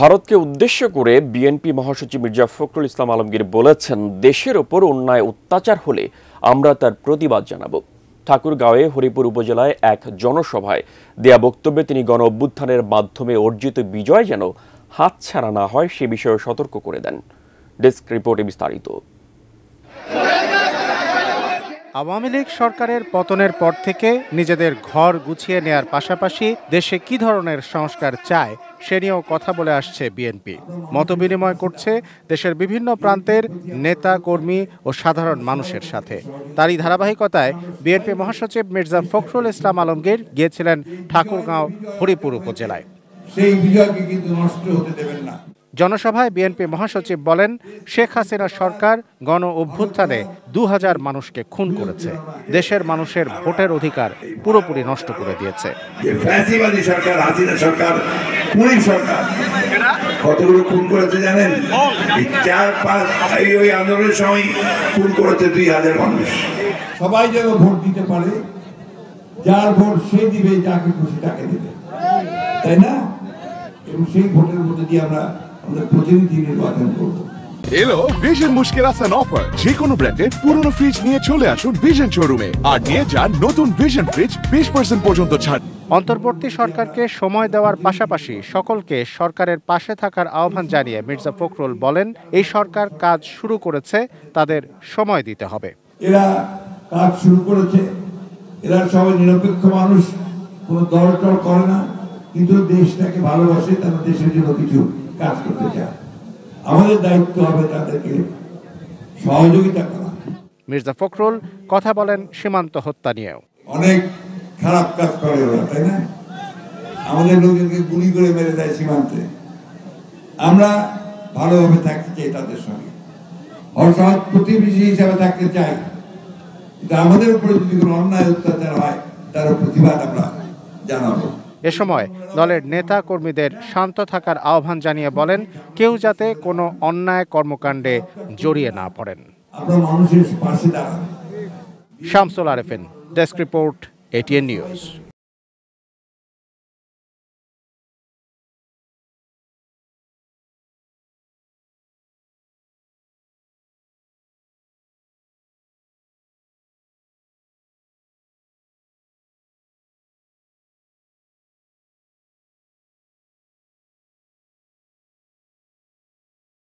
ভারতকে উদ্দেশ্য করে বিএনপি মহাসচিব মির্জা ফখরুল ইসলাম আলমগীর বলেছেন, দেশের ওপর অন্যায় অত্যাচার হলে আমরা তার প্রতিবাদ জানাব। ঠাকুরগাঁওয়ে হরিপুর উপজেলায় এক জনসভায় দেয়া বক্তব্যে তিনি গণ অভ্যুত্থানের মাধ্যমে অর্জিত বিজয় যেন হাতছাড়া না হয় সে বিষয়ে সতর্ক করে দেন। ডেস্ক রিপোর্টে বিস্তারিত। আওয়ামী লীগ সরকারের পতনের পর থেকে নিজেদের ঘর গুছিয়ে নেয়ার পাশাপাশি দেশে কি ধরনের সংস্কার চায় সে নিয়েও কথা বলে আসছে বিএনপি। মতবিনিময় করছে দেশের বিভিন্ন প্রান্তের নেতা কর্মী ও সাধারণ মানুষের সাথে। তারই ধারাবাহিকতায় বিএনপি মহাসচিব মির্জা ফখরুল ইসলাম আলমগীর গিয়েছিলেন ঠাকুরগাঁও হরিপুর উপজেলায়। সেই বিজয়কে কিন্তু নষ্ট হতে দেবেন না। জনসভায় বিএনপি মহাসচিব বলেন, শেখ হাসিনা সরকার গণ অভ্যুত্থানে ২০০০ মানুষকে খুন করেছে, দেশের মানুষের ভোটের অধিকার পুরোপুরি নষ্ট করে দিয়েছে। ফ্যাসিবাদী সরকার, হাসিনা সরকার, পুলিশ সরকার কতগুলো খুন করেছে জানেন? ৪-৫ ওই আন্দোলনের সময় খুন করেছে ২০০০ মানুষ। সবাই যেন ভোট দিতে পারে, যার ভোট সে দিবে, যাকে খুশি তাকে দিবে, তাই না? এবং সেই ভোটের মধ্যে দিয়ে আমরা প্রতিনিধি নির্বাচন করব। এলো ভিশন মুশকিল আসান অফার। যে কোনো ব্র্যান্ডের পুরনো ফ্রিজ নিয়ে চলে আসুন ভিশন শোরুমে আর নিয়ে যান নতুন ভিশন ফ্রিজ 20% পর্যন্ত ছাড়। অন্তর্বর্তী সরকারকে সময় দেওয়ার পাশাপাশি সকলকে সরকারের পাশে থাকার আহ্বান জানিয়ে মির্জা ফখরুল বলেন, এই সরকার কাজ শুরু করেছে, তাদের সময় দিতে হবে। এরা কাজ শুরু করেছে, এরা সবাই নিরপেক্ষ মানুষ, কোনো দল-টল করে না, কিন্তু দেশটাকে ভালোবাসে, তারা দেশের জন্য কিছু কাজ করতে চায়। আমাদের দায়িত্ব হবে তাদেরকে সহযোগিতা করা। মির্জা ফখরুল কথা বলেন সীমান্ত হত্যা নিয়েও। অনেক খারাপ কাজ করে ওরা, তাই না? আমাদের লোকজনকে গুলি করে মেরে দেয় সীমান্তে। আমরা ভালোভাবে থাকতে চাই তাদের সঙ্গে, অসৎ প্রতিবেশী হিসাবে থাকতে চাই, কিন্তু আমাদের উপরে যদি কোনো অন্যায় অত্যাচার হয় তার প্রতিবাদ আমরা জানাবো। এ সময় দলের নেতা কর্মীদের শান্ত থাকার আহ্বান জানিয়ে বলেন, কেউ যাতে কোনো অন্যায় কর্মকাণ্ডে জড়িয়ে না পড়েন। আমরা মানুষের পাশে দাঁড়াবো। Shamsul Arefin, desk report, ATN news.